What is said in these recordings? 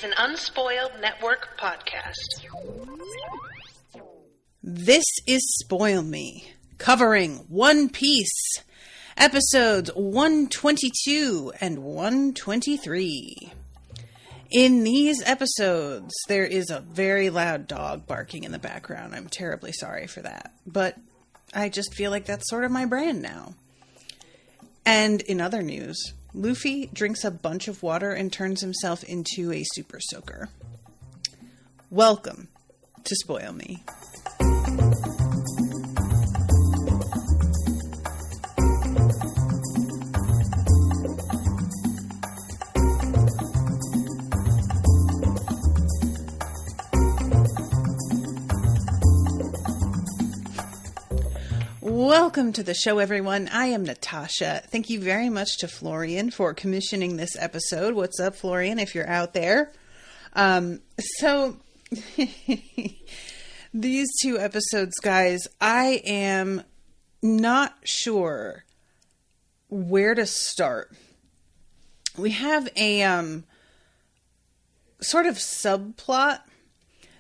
an Unspoiled Network podcast. This is Spoil Me, covering One Piece, episodes 122 and 123. In these episodes, there is a very loud dog barking in the background. I'm terribly sorry for that, but I just feel like that's sort of my brand now. And in other news, Luffy drinks a bunch of water and turns himself into a super soaker. Welcome to Spoil Me. Welcome to the show, everyone. I am Natasha. Thank you very much to Florian for commissioning this episode. What's up, Florian, if you're out there? So, these two episodes, guys, I am not sure where to start. We have a sort of subplot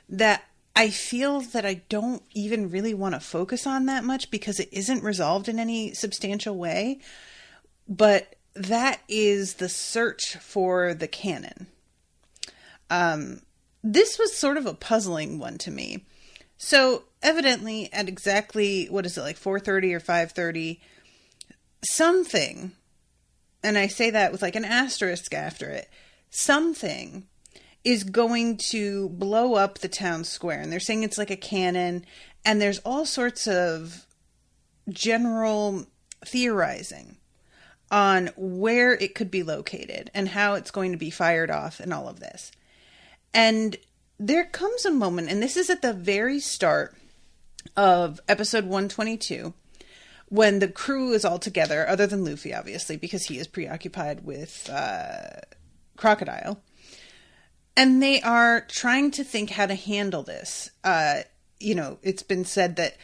that I feel that I don't even really want to focus on that much because it isn't resolved in any substantial way. But that is the search for the cannon. This was sort of a puzzling one to me. So evidently at exactly, 4:30 or 5:30, something, and I say that with like an asterisk after it, something is going to blow up the town square. And they're saying it's like a cannon. And there's all sorts of general theorizing on where it could be located and how it's going to be fired off and all of this. And there comes a moment, and this is at the very start of episode 122, when the crew is all together, other than Luffy, obviously, because he is preoccupied with Crocodile. And they are trying to think how to handle this. It's been said that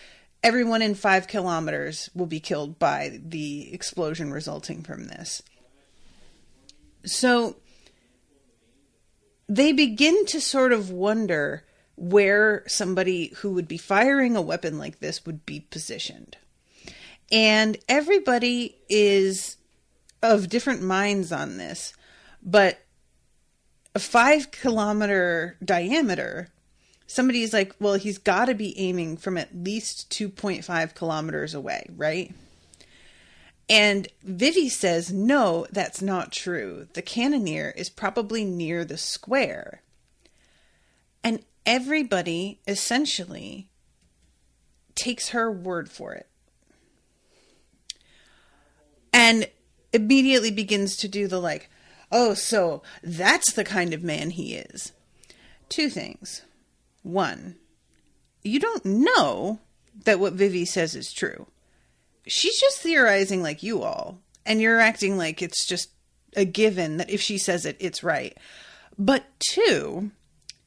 everyone in 5 kilometers will be killed by the explosion resulting from this. So they begin to sort of wonder where somebody who would be firing a weapon like this would be positioned. And everybody is of different minds on this, but a 5 kilometer diameter, somebody's like, well, he's got to be aiming from at least 2.5 kilometers away, right? And Vivi says, no, that's not true. The cannoneer is probably near the square. And everybody essentially takes her word for it. And immediately begins to do the like, oh, so that's the kind of man he is. 2 things. 1, you don't know that what Vivi says is true. She's just theorizing like you all. And you're acting like it's just a given that if she says it, it's right. But 2,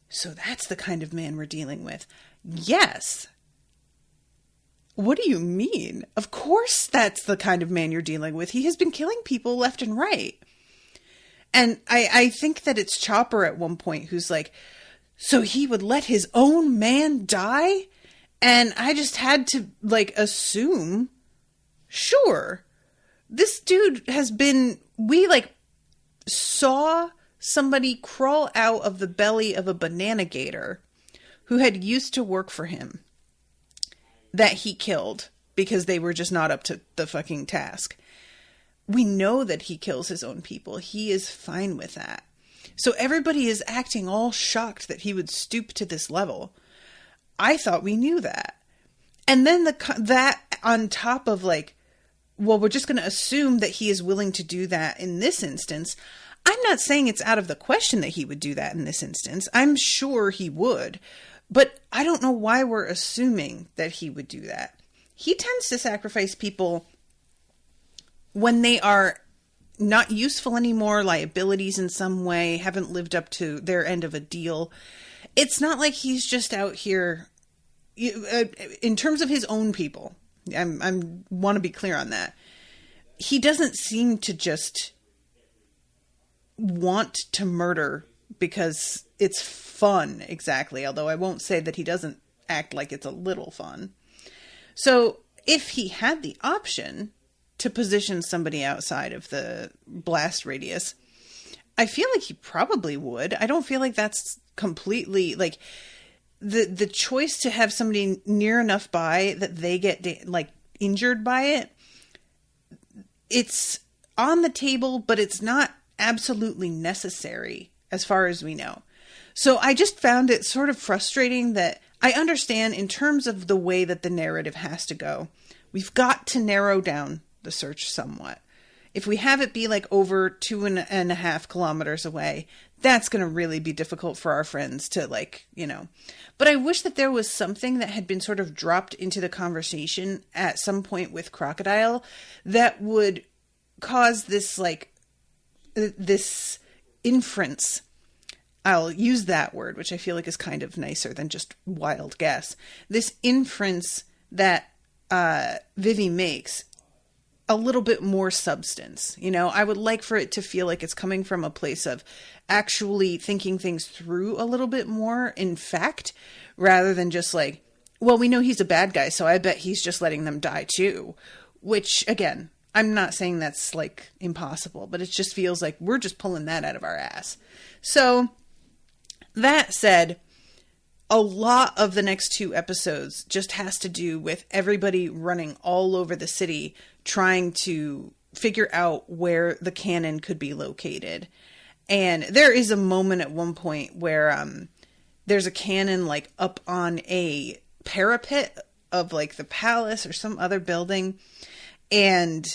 so that's the kind of man we're dealing with. Yes. What do you mean? Of course that's the kind of man you're dealing with. He has been killing people left and right. And I think that it's Chopper at one point who's like, so he would let his own man die? And I just had to assume, sure, this dude has been, we saw somebody crawl out of the belly of a banana gator who had used to work for him that he killed because they were just not up to the fucking task. We know that he kills his own people. He is fine with that. So everybody is acting all shocked that he would stoop to this level. I thought we knew that. And then that on top of well, we're just going to assume that he is willing to do that in this instance. I'm not saying it's out of the question that he would do that in this instance. I'm sure he would. But I don't know why we're assuming that he would do that. He tends to sacrifice people when they are not useful anymore, liabilities in some way, haven't lived up to their end of a deal. It's not like he's just out here, in terms of his own people. I want to be clear on that. He doesn't seem to just want to murder because it's fun, exactly. Although I won't say that he doesn't act like it's a little fun. So if he had the option to position somebody outside of the blast radius, I feel like he probably would. I don't feel like that's completely, like, the choice to have somebody near enough by that they get like injured by it, it's on the table, but it's not absolutely necessary as far as we know. So I just found it sort of frustrating that I understand in terms of the way that the narrative has to go, we've got to narrow down the search somewhat. If we have it be like over 2.5 kilometers away, that's going to really be difficult for our friends to, like, you know. But I wish that there was something that had been sort of dropped into the conversation at some point with Crocodile that would cause this, like, this inference. I'll use that word, which I feel like is kind of nicer than just wild guess. This inference that Vivi makes, a little bit more substance. You know, I would like for it to feel like it's coming from a place of actually thinking things through a little bit more, in fact, rather than just like, well, we know he's a bad guy, so I bet he's just letting them die too. Which, again, I'm not saying that's like impossible, but it just feels like we're just pulling that out of our ass. So that said, a lot of the next 2 episodes just has to do with everybody running all over the city trying to figure out where the cannon could be located. And there is a moment at one point where there's a cannon like up on a parapet of like the palace or some other building. And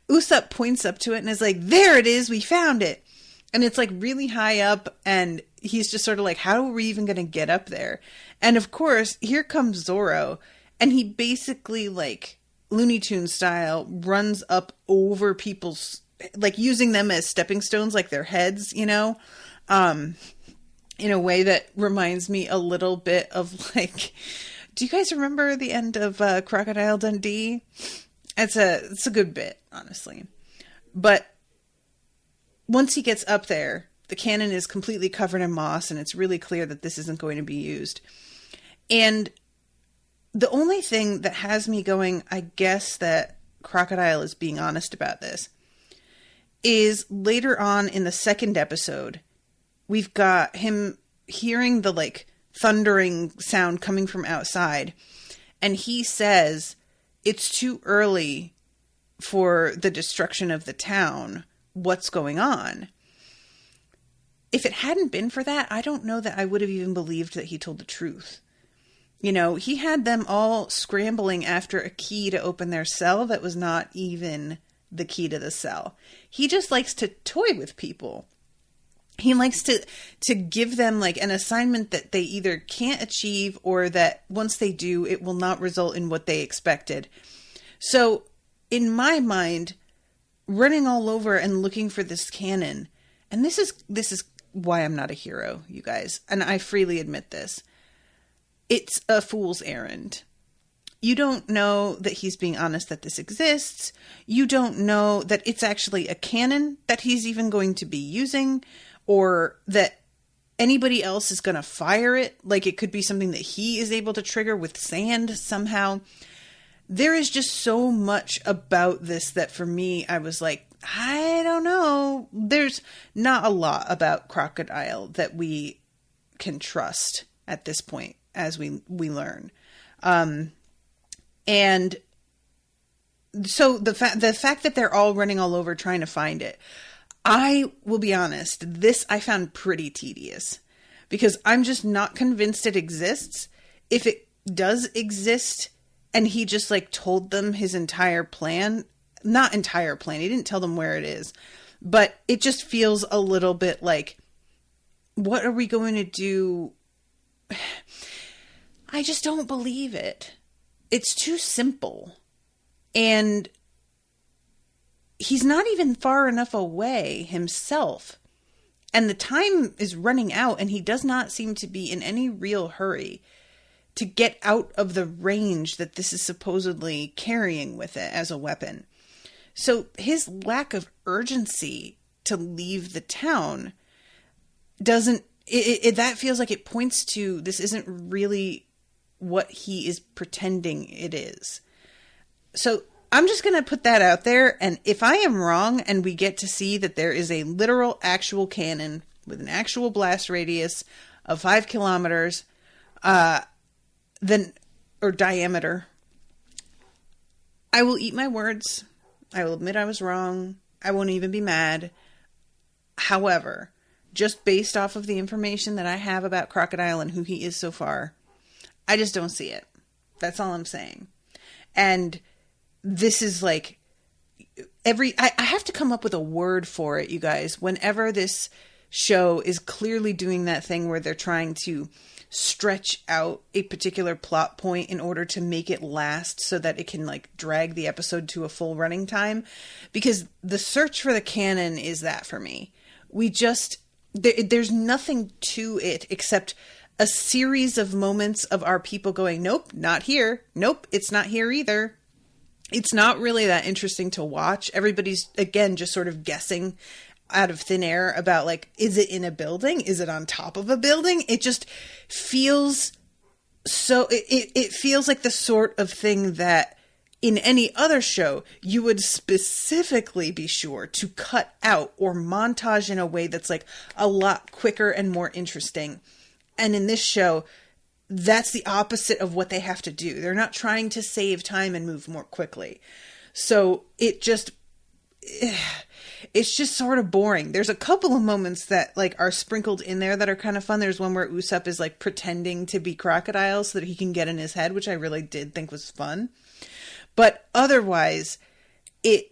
Usopp points up to it and is like, there it is, we found it. And it's like really high up, and he's just sort of like, how are we even going to get up there? And of course, here comes Zoro, and he basically, like, Looney Tunes style, runs up over people's, like, using them as stepping stones, like their heads, you know, in a way that reminds me a little bit of, like, do you guys remember the end of Crocodile Dundee? It's a good bit, honestly. But once he gets up there, the cannon is completely covered in moss, and it's really clear that this isn't going to be used. And the only thing that has me going, I guess that Crocodile is being honest about this, is later on in the 2nd episode, we've got him hearing the, like, thundering sound coming from outside, and he says, it's too early for the destruction of the town. What's going on? If it hadn't been for that, I don't know that I would have even believed that he told the truth. You know, he had them all scrambling after a key to open their cell that was not even the key to the cell. He just likes to toy with people. He likes to give them like an assignment that they either can't achieve, or that once they do, it will not result in what they expected. So in my mind, running all over and looking for this cannon, and this is why I'm not a hero, you guys, and I freely admit this. It's a fool's errand. You don't know that he's being honest that this exists. You don't know that it's actually a cannon that he's even going to be using, or that anybody else is going to fire it. Like, it could be something that he is able to trigger with sand somehow. There is just so much about this that for me, I was like, I don't know. There's not a lot about Crocodile that we can trust at this point as we learn. And so the fact that they're all running all over trying to find it, I will be honest, this I found pretty tedious, because I'm just not convinced it exists. If it does exist, and he just like told them his entire plan, not entire plan, he didn't tell them where it is, but it just feels a little bit like, what are we going to do? I just don't believe it. It's too simple. And he's not even far enough away himself. And the time is running out, and he does not seem to be in any real hurry to get out of the range that this is supposedly carrying with it as a weapon. So his lack of urgency to leave the town doesn't, that feels like it points to this isn't really what he is pretending it is. So I'm just going to put that out there. And if I am wrong and we get to see that there is a literal actual cannon with an actual blast radius of 5 kilometers, then, or diameter, I will eat my words. I will admit I was wrong. I won't even be mad. However, just based off of the information that I have about Crocodile and who he is so far, I just don't see it. That's all I'm saying. And this is like I have to come up with a word for it, you guys. Whenever this show is clearly doing that thing where they're trying to stretch out a particular plot point in order to make it last so that it can like drag the episode to a full running time, because the search for the canon is that for me. There's nothing to it except a series of moments of our people going, nope, not here. Nope, it's not here either. It's not really that interesting to watch. Everybody's, again, just sort of guessing out of thin air about like, is it in a building? Is it on top of a building? It just feels so, it feels like the sort of thing that in any other show, you would specifically be sure to cut out or montage in a way that's like a lot quicker and more interesting. And in this show, that's the opposite of what they have to do. They're not trying to save time and move more quickly. So it's just sort of boring. There's a couple of moments that like are sprinkled in there that are kind of fun. There's one where Usopp is like pretending to be Crocodile so that he can get in his head, which I really did think was fun. But otherwise, I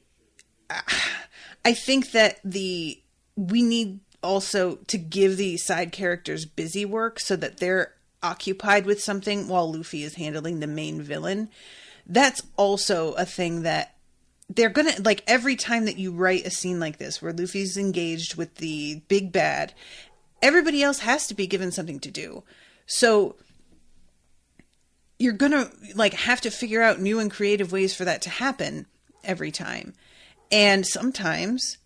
think that we need also to give the side characters busy work so that they're occupied with something while Luffy is handling the main villain. That's also a thing that they're gonna, like, every time that you write a scene like this where Luffy's engaged with the big bad, everybody else has to be given something to do. So you're gonna like have to figure out new and creative ways for that to happen every time. And sometimes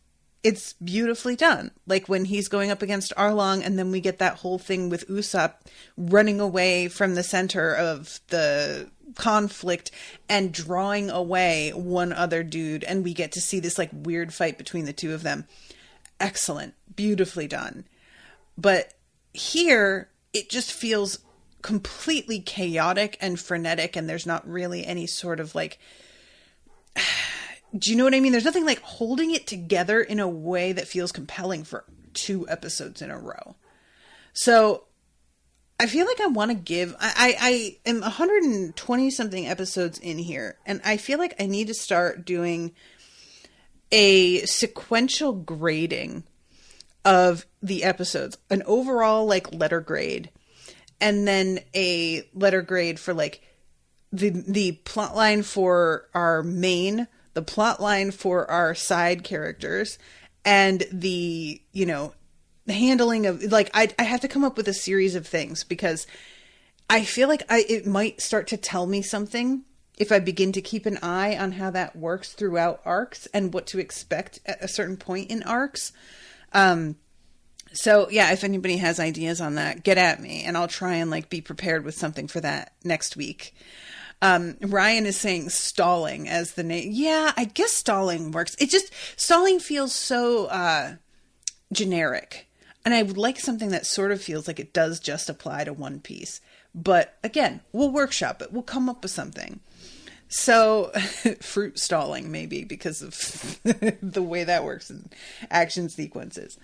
it's beautifully done. Like when he's going up against Arlong and then we get that whole thing with Usopp running away from the center of the conflict and drawing away one other dude. And we get to see this like weird fight between the two of them. Excellent. Beautifully done. But here it just feels completely chaotic and frenetic, and there's not really any sort of like, do you know what I mean? There's nothing like holding it together in a way that feels compelling for 2 episodes in a row. So I feel like I want to give, I am 120 something episodes in here, and I feel like I need to start doing a sequential grading of the episodes, an overall like letter grade, and then a letter grade for like the plot line for our main, the plot line for our side characters, and the, you know, the handling of like, I have to come up with a series of things because I feel like it might start to tell me something if I begin to keep an eye on how that works throughout arcs and what to expect at a certain point in arcs. So yeah, if anybody has ideas on that, get at me and I'll try and like be prepared with something for that next week. Ryan is saying stalling as the name. Yeah, I guess stalling works. Stalling feels so, generic, and I would like something that sort of feels like it does just apply to One Piece. But again, we'll workshop it. We'll come up with something. So fruit stalling, maybe because of the way that works in action sequences.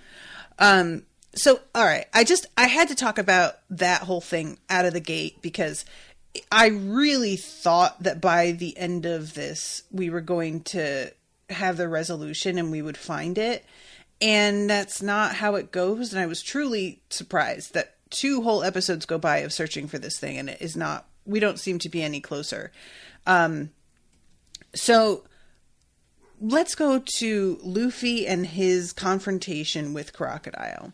So, all right. I had to talk about that whole thing out of the gate because I really thought that by the end of this, we were going to have the resolution and we would find it. And that's not how it goes. And I was truly surprised that 2 whole episodes go by of searching for this thing. And it is not, we don't seem to be any closer. So let's go to Luffy and his confrontation with Crocodile.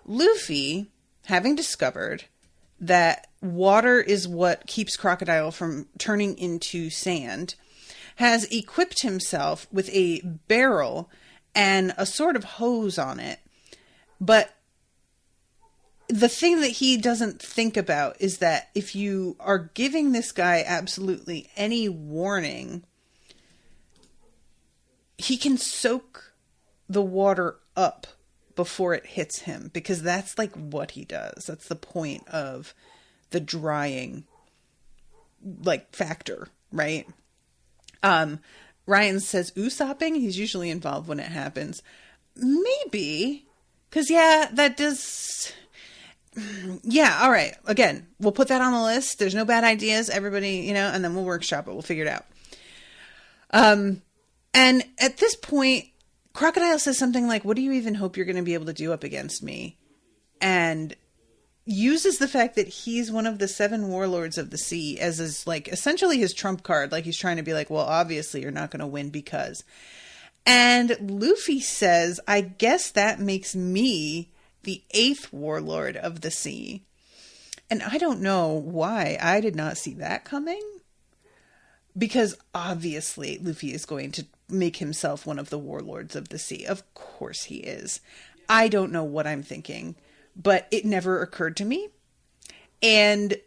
Luffy, having discovered that water is what keeps Crocodile from turning into sand, has equipped himself with a barrel and a sort of hose on it. But the thing that he doesn't think about is that if you are giving this guy absolutely any warning, he can soak the water up before it hits him, because that's like what he does. That's the point of the drying like factor, right? Ryan says Usopping. He's usually involved when it happens. Maybe. Because, yeah, that does... Yeah, all right. Again, we'll put that on the list. There's no bad ideas. Everybody, and then we'll workshop it. We'll figure it out. And at this point, Crocodile says something like, what do you even hope you're going to be able to do up against me? And uses the fact that he's one of the 7 warlords of the sea as his, like, essentially his trump card. Like, he's trying to be like, well, obviously you're not going to win because... And Luffy says, I guess that makes me the 8th warlord of the sea. And I don't know why I did not see that coming. Because obviously Luffy is going to make himself one of the warlords of the sea. Of course he is. I don't know what I'm thinking, but it never occurred to me. And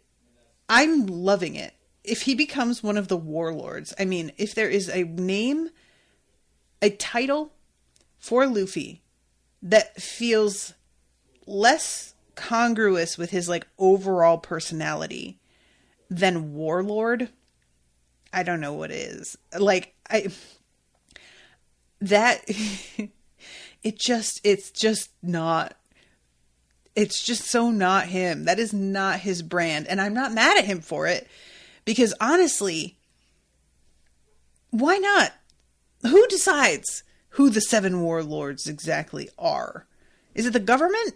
I'm loving it. If he becomes one of the warlords, I mean, if there is a name... a title for Luffy that feels less congruous with his like overall personality than Warlord, I don't know what is. Like it's just so not him. That is not his brand. And I'm not mad at him for it, because honestly, why not? Who decides who the 7 warlords exactly are? Is it the government?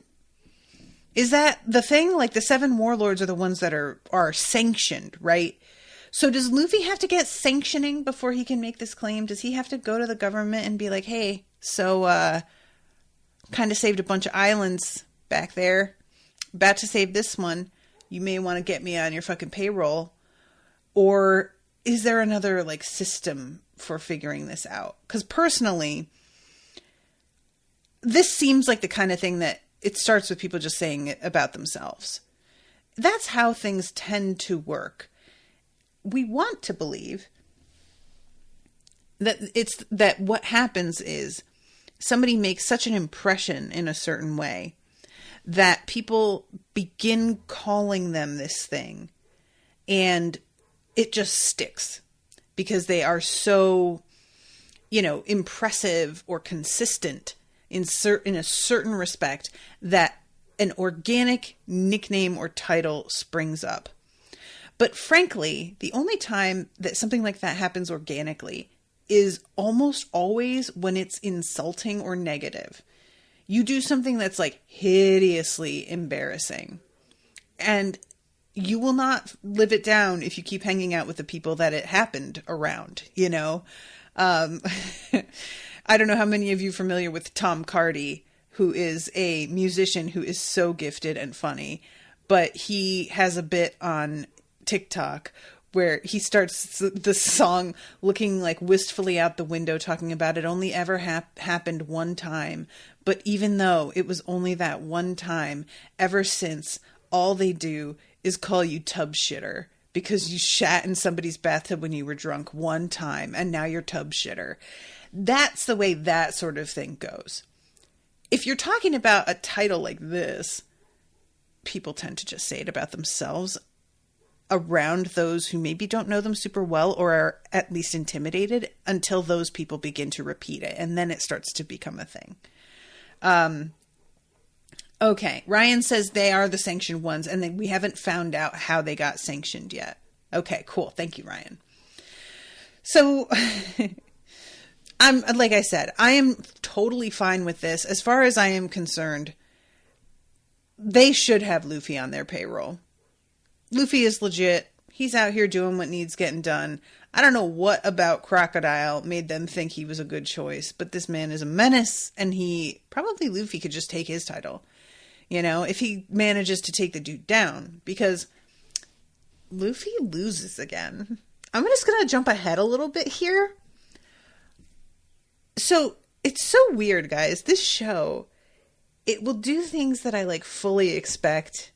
Is that the thing? Like, the 7 warlords are the ones that are sanctioned, right? So does Luffy have to get sanctioning before he can make this claim? Does he have to go to the government and be like, hey, so, kind of saved a bunch of islands back there. About to save this one. You may want to get me on your fucking payroll. Or is there another, like, system for figuring this out? Because personally, this seems like the kind of thing that it starts with people just saying it about themselves. That's how things tend to work. We want to believe that what happens is somebody makes such an impression in a certain way that people begin calling them this thing, and it just sticks. Because they are so, impressive or consistent in a certain respect that an organic nickname or title springs up. But frankly, the only time that something like that happens organically is almost always when it's insulting or negative. You do something that's like hideously embarrassing, and you will not live it down if you keep hanging out with the people that it happened around, I don't know how many of you are familiar with Tom Cardy, who is a musician who is so gifted and funny, but he has a bit on TikTok where he starts the song looking like wistfully out the window, talking about it only ever happened one time. But even though it was only that one time, ever since, all they do is call you tub shitter because you shat in somebody's bathtub when you were drunk one time and now you're tub shitter. That's the way that sort of thing goes. If you're talking about a title like this, people tend to just say it about themselves around those who maybe don't know them super well or are at least intimidated until those people begin to repeat it. And then it starts to become a thing. Okay, Ryan says they are the sanctioned ones, and we haven't found out how they got sanctioned yet. Okay, cool. Thank you, Ryan. So, like I said, I am totally fine with this. As far as I am concerned, they should have Luffy on their payroll. Luffy is legit. He's out here doing what needs getting done. I don't know what about Crocodile made them think he was a good choice, but this man is a menace, and Luffy could just take his title. If he manages to take the dude down, because Luffy loses again. I'm just going to jump ahead a little bit here. So It's so weird, guys. This show, it will do things that I like fully expect.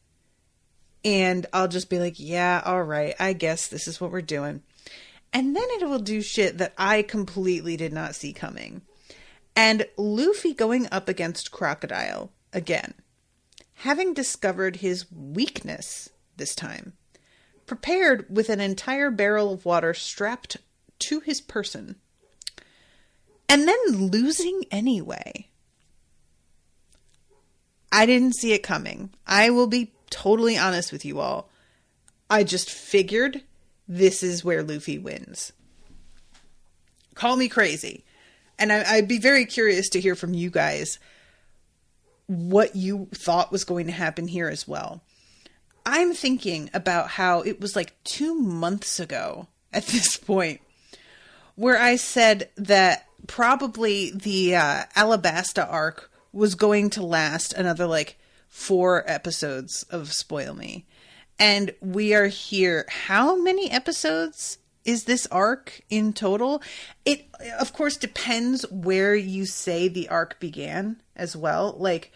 And I'll just be like, yeah, all right, I guess this is what we're doing. And then it will do shit that I completely did not see coming. And Luffy going up against Crocodile again, having discovered his weakness this time, prepared with an entire barrel of water strapped to his person, and then losing anyway. I didn't see it coming. I will be totally honest with you all. I just figured this is where Luffy wins. Call me crazy. And I'd be very curious to hear from you guys what you thought was going to happen here as well. I'm thinking about how it was like 2 months ago at this point where I said that probably the Alabasta arc was going to last another like 4 episodes of Spoil Me. And we are here. How many episodes is this arc in total? It, of course, depends where you say the arc began as well. Like,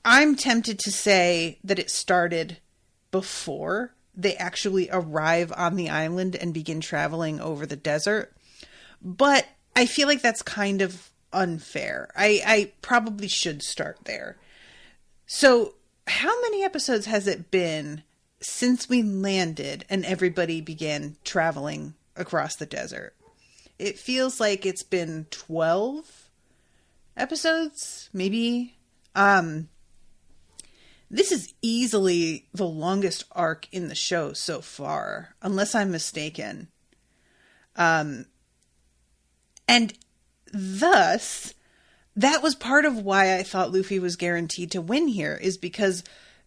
I'm tempted to say that it started before they actually arrive on the island and begin traveling over the desert. But I feel like that's kind of unfair. I probably should start there. So, how many episodes has it been since we landed and everybody began traveling across the desert? It feels like it's been 12 episodes, maybe. This is easily the longest arc in the show so far, unless I'm mistaken. And thus, that was part of why I thought Luffy was guaranteed to win here, is because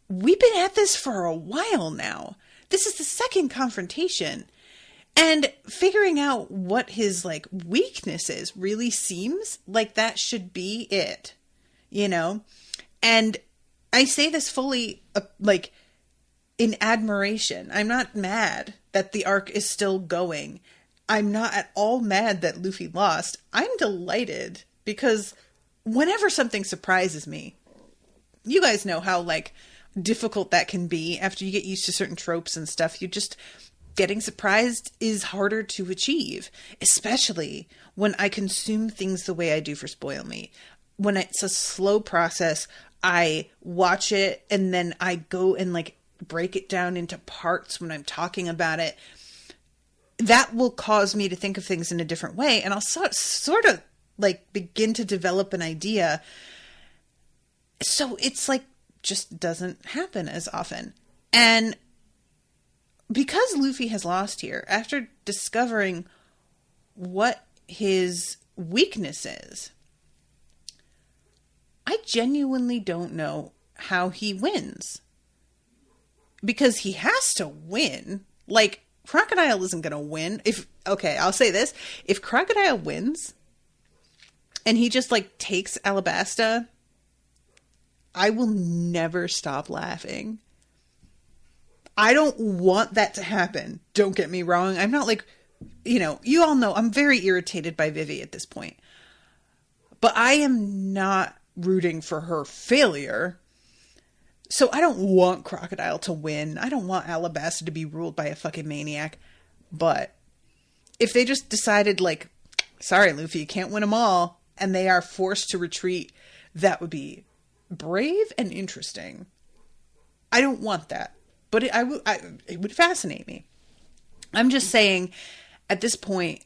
we've been at this for a while now. This is the second confrontation. And figuring out what his, like, weakness is really seems like that should be it. You know? And I say this fully, like, in admiration. I'm not mad that the arc is still going. I'm not at all mad that Luffy lost. I'm delighted because whenever something surprises me, you guys know how, like, difficult that can be after you get used to certain tropes and stuff. You just, getting surprised is harder to achieve, especially when I consume things the way I do for Spoil Me. When it's a slow process, I watch it and then I go and, like, break it down into parts when I'm talking about it. That will cause me to think of things in a different way, and I'll sort of, like, begin to develop an idea. So it's, like, just doesn't happen as often. And because Luffy has lost here, after discovering what his weakness is, I genuinely don't know how he wins. Because he has to win. Like, Crocodile isn't going to win. Okay, I'll say this. If Crocodile wins and he just, like, takes Alabasta, I will never stop laughing. I don't want that to happen. Don't get me wrong. I'm not, like, you know, you all know I'm very irritated by Vivi at this point. But I am not rooting for her failure. So I don't want Crocodile to win. I don't want Alabasta to be ruled by a fucking maniac. But if they just decided, like, sorry, Luffy, you can't win them all, and they are forced to retreat, that would be brave and interesting. I don't want that. But it would fascinate me. I'm just saying, at this point,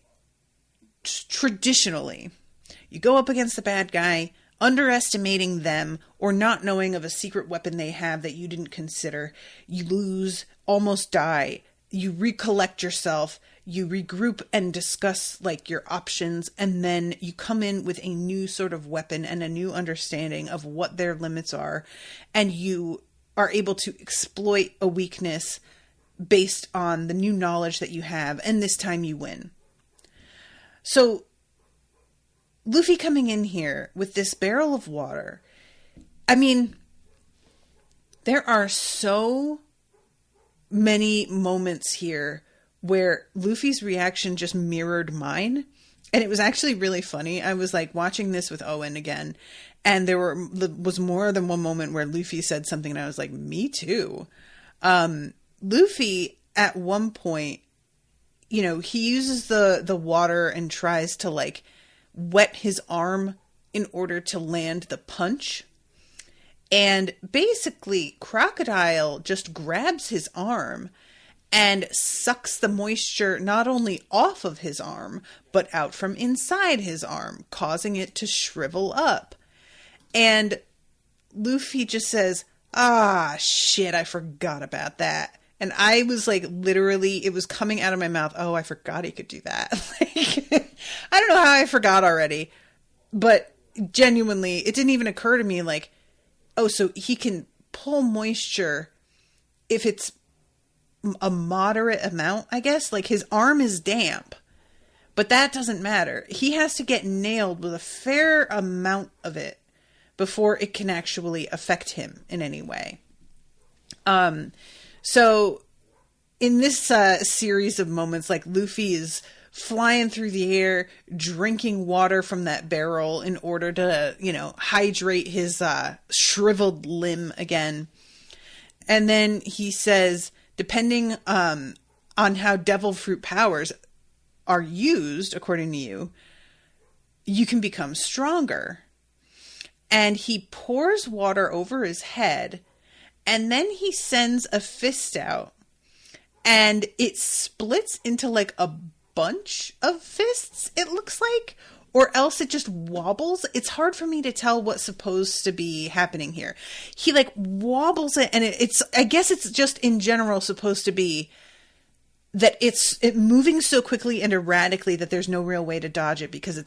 traditionally, you go up against the bad guy, underestimating them or not knowing of a secret weapon they have that you didn't consider. You lose, almost die. You recollect yourself. You regroup and discuss, like, your options. And then you come in with a new sort of weapon and a new understanding of what their limits are. And you are able to exploit a weakness based on the new knowledge that you have. And this time you win. So Luffy coming in here with this barrel of water. I mean, there are so many moments here where Luffy's reaction just mirrored mine. And it was actually really funny. I was like watching this with Owen again, and was more than one moment where Luffy said something and I was like, me too. Luffy at one point, you know, he uses the water and tries to like wet his arm in order to land the punch. And basically Crocodile just grabs his arm and sucks the moisture not only off of his arm, but out from inside his arm, causing it to shrivel up. And Luffy just says, ah, shit, I forgot about that. And I was like, literally, it was coming out of my mouth. Oh, I forgot he could do that. Like, I don't know how I forgot already, but genuinely, it didn't even occur to me like, oh, so he can pull moisture if it's a moderate amount, I guess. Like his arm is damp, but that doesn't matter. He has to get nailed with a fair amount of it before it can actually affect him in any way. So in this series of moments, like Luffy is flying through the air, drinking water from that barrel in order to, you know, hydrate his shriveled limb again. And then he says, depending on how devil fruit powers are used, according to you, you can become stronger. And he pours water over his head, and then he sends a fist out, and it splits into like a bunch of fists, it looks like, or else it just wobbles. It's hard for me to tell what's supposed to be happening here. He like wobbles it, and it's I guess it's just in general supposed to be that it's moving so quickly and erratically that there's no real way to dodge it because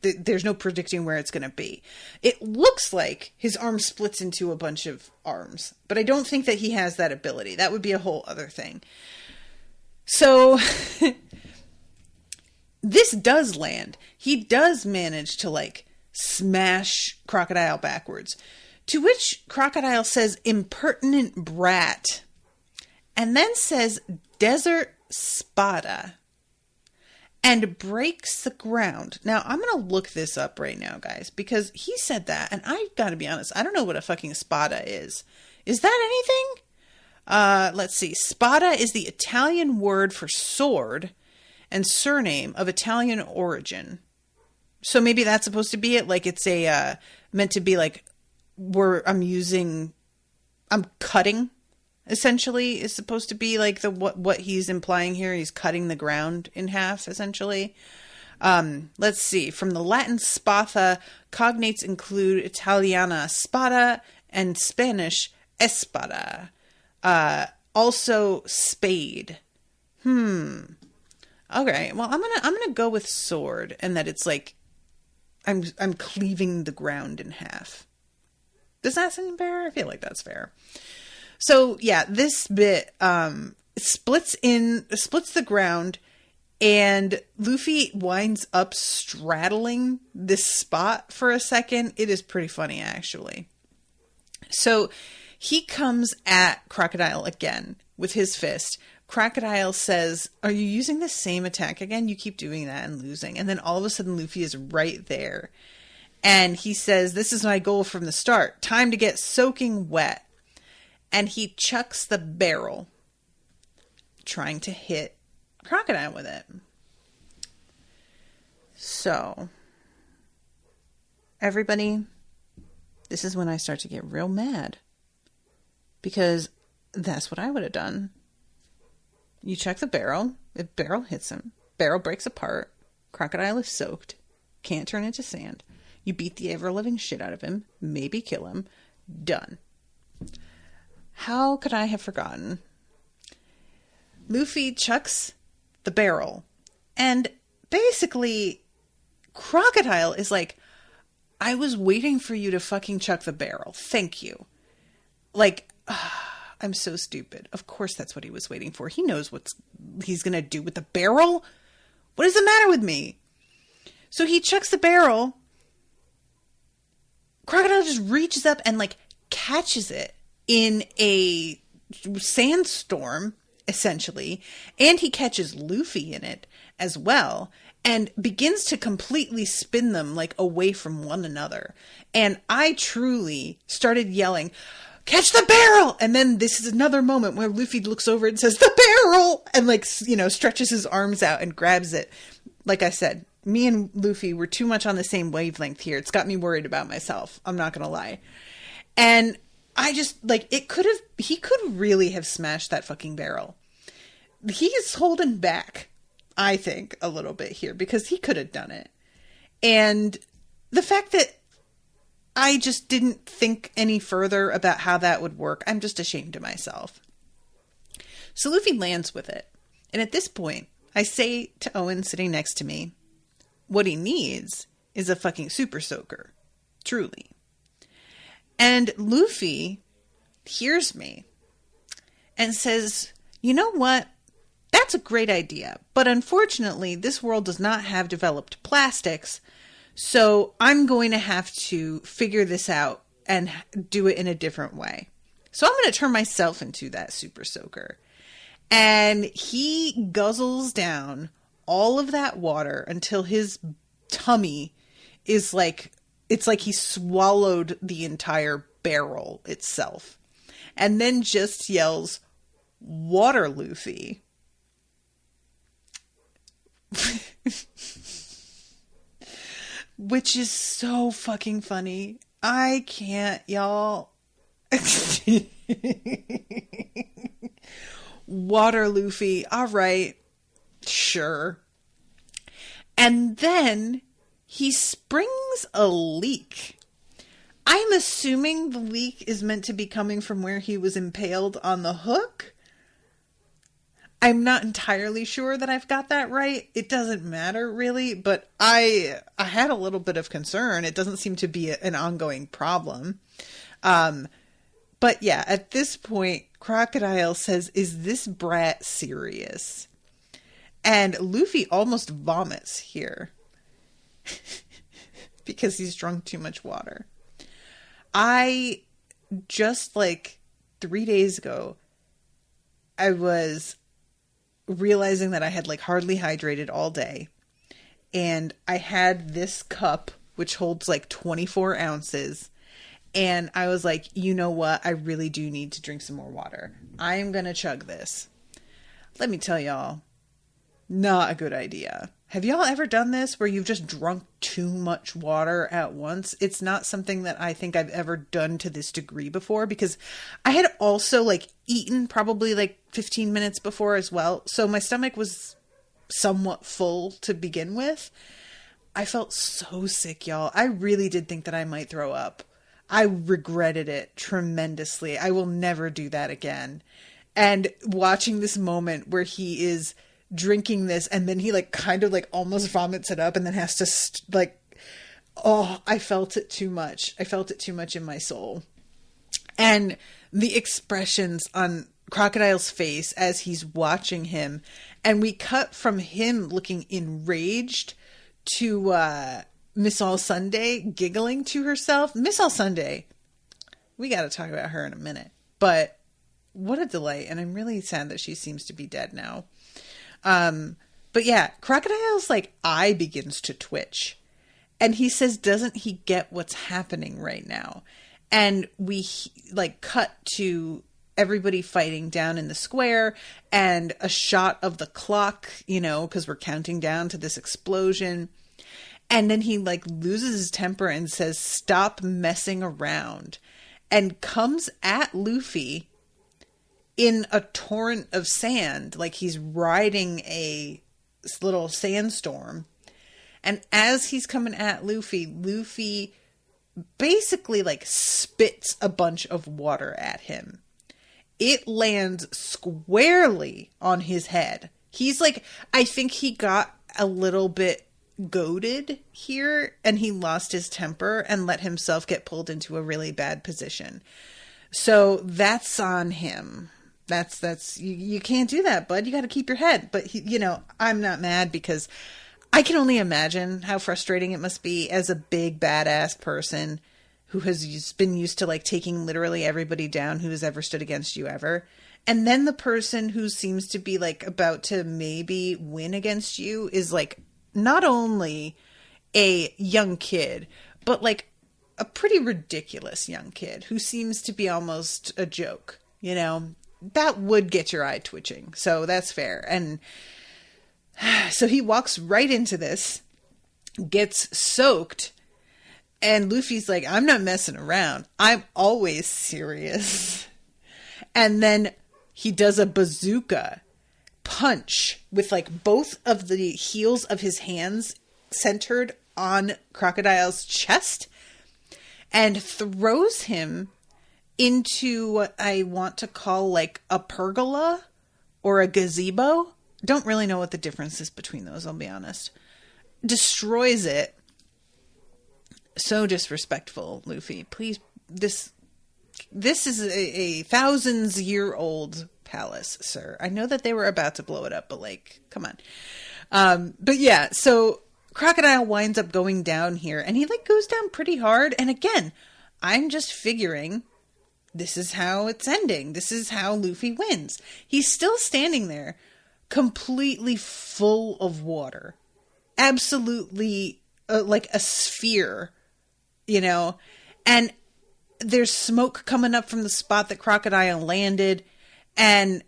there's no predicting where it's going to be. It looks like his arm splits into a bunch of arms, but I don't think that he has that ability. That would be a whole other thing. So this does land. He does manage to like smash Crocodile backwards, to which Crocodile says impertinent brat, and then says desert spada, and breaks the ground. Now, I'm going to look this up right now, guys, because he said that, and I got to be honest, I don't know what a fucking spada is. Is that anything? Let's see. Spada is the Italian word for sword and surname of Italian origin. So maybe that's supposed to be it. Like it's meant to be like I'm cutting. Essentially is supposed to be like what he's implying here. He's cutting the ground in half, essentially. Let's see. From the Latin spatha, cognates include Italiana spada and Spanish espada. Also spade. Okay. Well, I'm gonna go with sword, and that it's like I'm cleaving the ground in half. Does that seem fair? I feel like that's fair. So yeah, this bit splits the ground, and Luffy winds up straddling this spot for a second. It is pretty funny, actually. So he comes at Crocodile again with his fist. Crocodile says, "Are you using the same attack again? You keep doing that and losing." And then all of a sudden Luffy is right there. And he says, "This is my goal from the start. Time to get soaking wet." And he chucks the barrel, trying to hit Crocodile with it. So, everybody, this is when I start to get real mad. Because that's what I would have done. You chuck the barrel, the barrel hits him, barrel breaks apart, Crocodile is soaked, can't turn into sand. You beat the ever-living shit out of him, maybe kill him, done. How could I have forgotten? Luffy chucks the barrel, and basically Crocodile is like, I was waiting for you to fucking chuck the barrel. Thank you. Like, I'm so stupid. Of course that's what he was waiting for. He knows what he's going to do with the barrel. What is the matter with me? So he chucks the barrel. Crocodile just reaches up and like catches it in a sandstorm, essentially, and he catches Luffy in it as well, and begins to completely spin them like away from one another. And I truly started yelling, "Catch the barrel!" And then this is another moment where Luffy looks over and says, "The barrel!" And like, you know, stretches his arms out and grabs it. Like I said, me and Luffy were too much on the same wavelength here. It's got me worried about myself. I'm not going to lie. And I just, like, he could really have smashed that fucking barrel. He is holding back, I think, a little bit here because he could have done it. And the fact that I just didn't think any further about how that would work, I'm just ashamed of myself. So Luffy lands with it. And at this point, I say to Owen sitting next to me, what he needs is a fucking super soaker. Truly. And Luffy hears me and says, "You know what? That's a great idea. But unfortunately, this world does not have developed plastics. So I'm going to have to figure this out and do it in a different way. So I'm going to turn myself into that super soaker." And he guzzles down all of that water until his tummy is like, it's like he swallowed the entire barrel itself. And then just yells, "Water, Luffy." Which is so fucking funny. I can't, y'all. Water, Luffy. All right. Sure. And then he springs a leak. I'm assuming the leak is meant to be coming from where he was impaled on the hook. I'm not entirely sure that I've got that right. It doesn't matter really, but I had a little bit of concern. It doesn't seem to be an ongoing problem. But yeah, at this point, Crocodile says, "Is this brat serious?" And Luffy almost vomits here because he's drunk too much water. I just like 3 days ago, I was realizing that I had like hardly hydrated all day. And I had this cup, which holds like 24 ounces. And I was like, you know what? I really do need to drink some more water. I am going to chug this. Let me tell y'all, not a good idea. Have y'all ever done this where you've just drunk too much water at once? It's not something that I think I've ever done to this degree before, because I had also like eaten probably like 15 minutes before as well. So my stomach was somewhat full to begin with. I felt so sick, y'all. I really did think that I might throw up. I regretted it tremendously. I will never do that again. And watching this moment where he is drinking this and then he like kind of like almost vomits it up and then has to I felt it too much. I felt it too much in my soul. And the expressions on Crocodile's face as he's watching him, and we cut from him looking enraged to Miss All Sunday giggling to herself. Miss All Sunday, we got to talk about her in a minute, but what a delight. And I'm really sad that she seems to be dead now. But yeah, Crocodile's like eye begins to twitch, and he says, doesn't he get what's happening right now? And we like cut to everybody fighting down in the square and a shot of the clock, you know, because we're counting down to this explosion. And then he like loses his temper and says, "Stop messing around," and comes at Luffy in a torrent of sand, like he's riding a little sandstorm. And as he's coming at Luffy, Luffy basically like spits a bunch of water at him. It lands squarely on his head. He's like, I think he got a little bit goaded here and he lost his temper and let himself get pulled into a really bad position. So that's on him. That's you can't do that, bud. You got to keep your head. But you know, I'm not mad because I can only imagine how frustrating it must be as a big badass person who has been used to like taking literally everybody down who has ever stood against you ever. And then the person who seems to be like about to maybe win against you is like not only a young kid, but like a pretty ridiculous young kid who seems to be almost a joke, you know, that would get your eye twitching. So that's fair. And so he walks right into this, gets soaked, and Luffy's like, I'm not messing around. I'm always serious. And then he does a bazooka punch with like both of the heels of his hands centered on Crocodile's chest and throws him into what I want to call like a pergola or a gazebo. Don't really know what the difference is between those, I'll be honest. Destroys it. So disrespectful, Luffy. Please, this is a thousands-year-old palace, sir. I know that they were about to blow it up, but like, come on. But yeah, so Crocodile winds up going down here, and he like goes down pretty hard. And again, I'm just figuring this is how it's ending. This is how Luffy wins. He's still standing there, completely full of water. Absolutely like a sphere, you know? And there's smoke coming up from the spot that Crocodile landed. And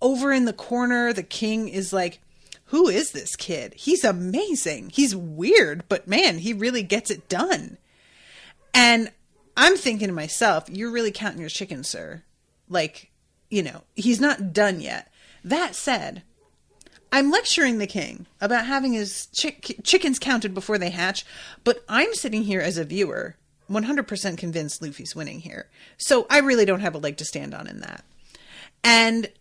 over in the corner, the king is like, who is this kid? He's amazing. He's weird, but man, he really gets it done. And I'm thinking to myself, you're really counting your chickens, sir. Like, you know, he's not done yet. That said, I'm lecturing the king about having his chickens counted before they hatch, but I'm sitting here as a viewer, 100% convinced Luffy's winning here. So I really don't have a leg to stand on in that. And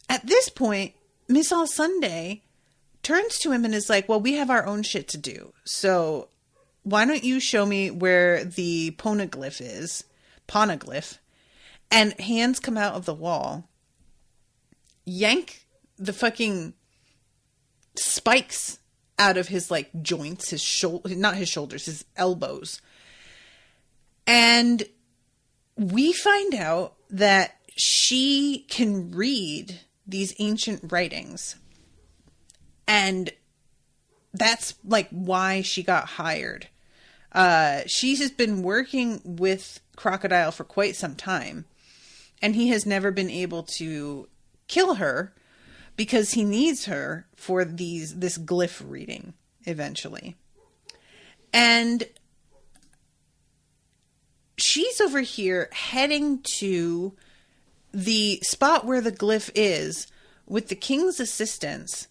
at this point, Miss All Sunday turns to him and is like, well, we have our own shit to do. So why don't you show me where the poneglyph is? Poneglyph. And hands come out of the wall, yank the fucking spikes out of his like joints, his shoulder, not his shoulders, his elbows. And we find out that she can read these ancient writings. And that's like why she got hired. She has been working with Crocodile for quite some time, and he has never been able to kill her because he needs her for this glyph reading eventually. And she's over here heading to the spot where the glyph is with the king's assistance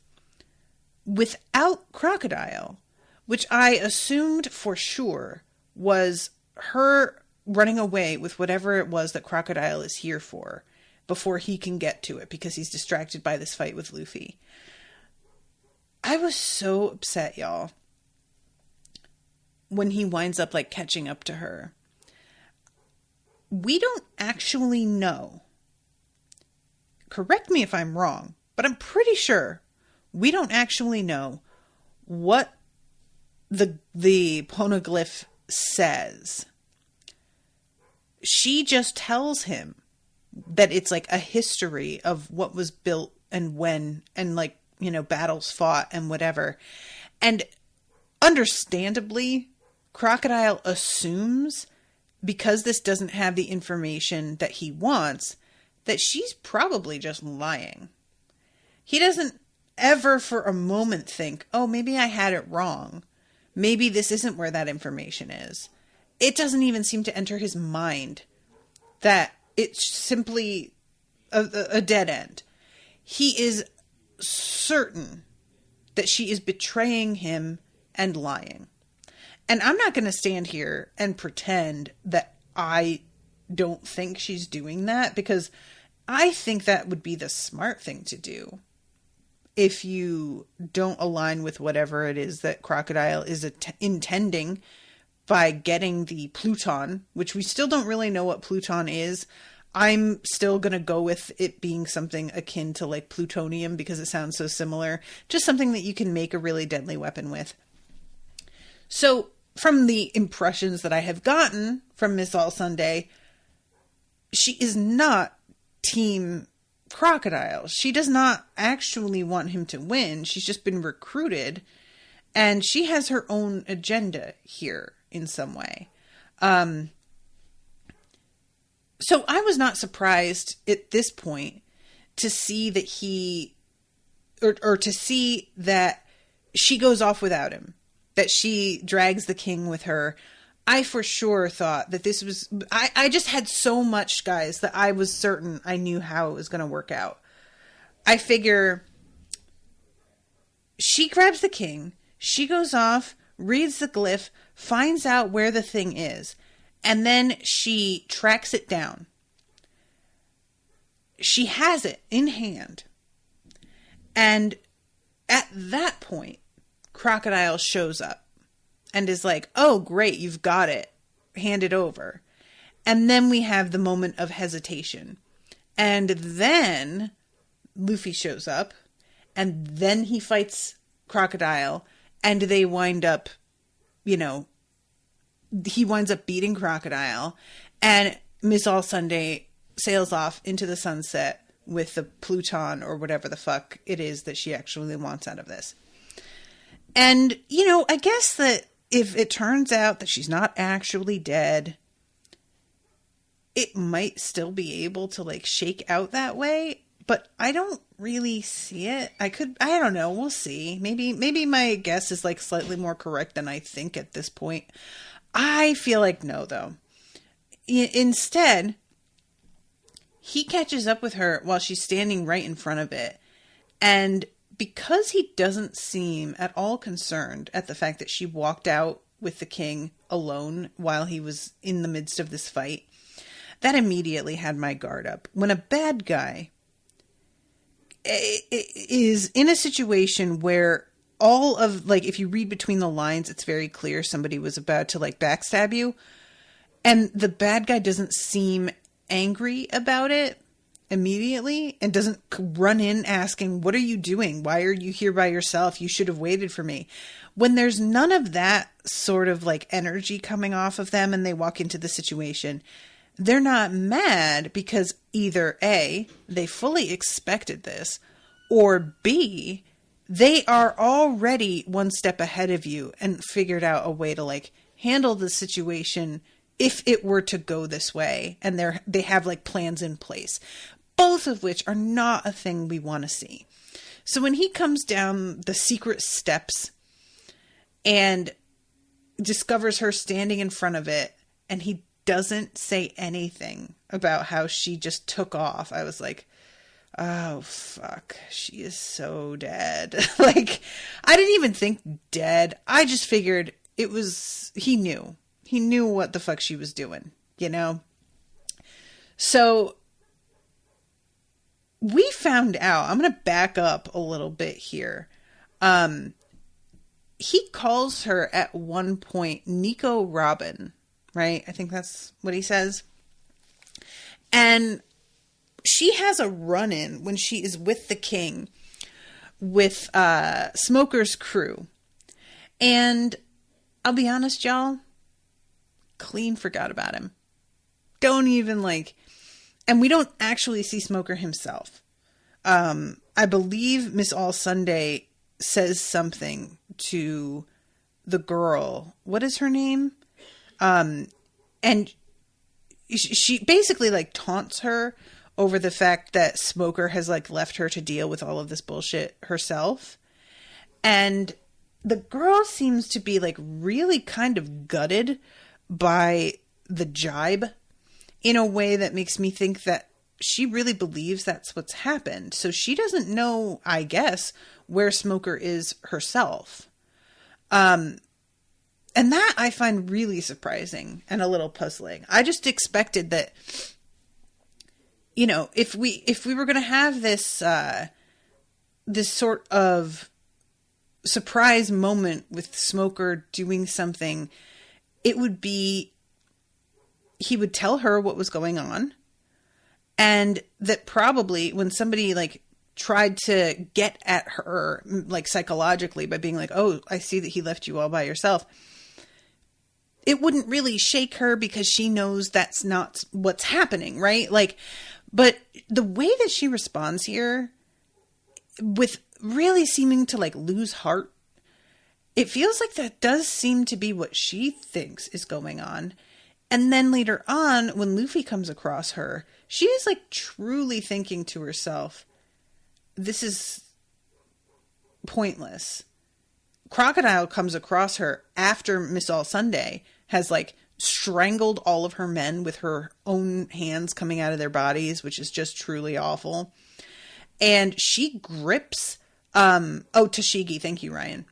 without Crocodile, which I assumed for sure was her running away with whatever it was that Crocodile is here for before he can get to it because he's distracted by this fight with Luffy. I was so upset, y'all, when he winds up like catching up to her. We don't actually know. Correct me if I'm wrong, but I'm pretty sure we don't actually know what the poneglyph says. She just tells him that it's like a history of what was built and when, and like, you know, battles fought and whatever. And understandably, Crocodile assumes, because this doesn't have the information that he wants, that she's probably just lying. He doesn't ever for a moment think, oh, maybe I had it wrong. Maybe this isn't where that information is. It doesn't even seem to enter his mind that it's simply a dead end. He is certain that she is betraying him and lying. And I'm not going to stand here and pretend that I don't think she's doing that, because I think that would be the smart thing to do if you don't align with whatever it is that Crocodile is intending by getting the Pluton, which we still don't really know what Pluton is. I'm still going to go with it being something akin to like plutonium because it sounds so similar. Just something that you can make a really deadly weapon with. So from the impressions that I have gotten from Miss All Sunday, she is not Team Crocodile. She does not actually want him to win. She's just been recruited And she has her own agenda here in some way. So I was not surprised at this point to see that or to see that she goes off without him, that she drags the king with her. I for sure thought that this was, I just had so much, guys, that I was certain I knew how it was going to work out. I figure she grabs the king, she goes off, reads the glyph, finds out where the thing is, and then she tracks it down. She has it in hand. And at that point, Crocodile shows up and is like, oh, great, you've got it. Hand it over. And then we have the moment of hesitation. And then Luffy shows up. And then he fights Crocodile. And they wind up, he winds up beating Crocodile. And Miss All Sunday sails off into the sunset with the Pluton or whatever the fuck it is that she actually wants out of this. And, I guess that if it turns out that she's not actually dead, it might still be able to shake out that way, but I don't really see it. I don't know. We'll see. Maybe my guess is slightly more correct than I think at this point. I feel like no, though. Instead, he catches up with her while she's standing right in front of it. And because he doesn't seem at all concerned at the fact that she walked out with the king alone while he was in the midst of this fight, that immediately had my guard up. When a bad guy is in a situation where all of, if you read between the lines, it's very clear somebody was about to backstab you, and the bad guy doesn't seem angry about it immediately and doesn't run in asking, what are you doing? Why are you here by yourself? You should have waited for me. When there's none of that sort of energy coming off of them and they walk into the situation, they're not mad because either A, they fully expected this, or B, they are already one step ahead of you and figured out a way to handle the situation if it were to go this way, and they have plans in place, both of which are not a thing we want to see. So when he comes down the secret steps and discovers her standing in front of it, and he doesn't say anything about how she just took off, I was like, oh fuck, she is so dead. I didn't even think dead. I just figured he knew what the fuck she was doing, So we found out, I'm going to back up a little bit here. He calls her at one point Nico Robin, right? I think that's what he says. And she has a run-in when she is with the king with Smoker's crew. And I'll be honest, y'all, clean forgot about him. Don't even and we don't actually see Smoker himself. I believe Miss All Sunday says something to the girl. What is her name? And she basically taunts her over the fact that Smoker has left her to deal with all of this bullshit herself. And the girl seems to be really kind of gutted by the jibe in a way that makes me think that she really believes that's what's happened. So she doesn't know, I guess, where Smoker is herself. And that I find really surprising and a little puzzling. I just expected that, if we were going to have this, this sort of surprise moment with Smoker doing something, it would be, he would tell her what was going on, and that probably when somebody tried to get at her psychologically by being oh, I see that he left you all by yourself, it wouldn't really shake her because she knows that's not what's happening, right? But the way that she responds here, with really seeming to lose heart, it feels like that does seem to be what she thinks is going on. And then later on, when Luffy comes across her, she is like truly thinking to herself, this is pointless. Crocodile comes across her after Miss All Sunday has like strangled all of her men with her own hands coming out of their bodies, which is just truly awful. And she grips, Tashigi, thank you, Ryan.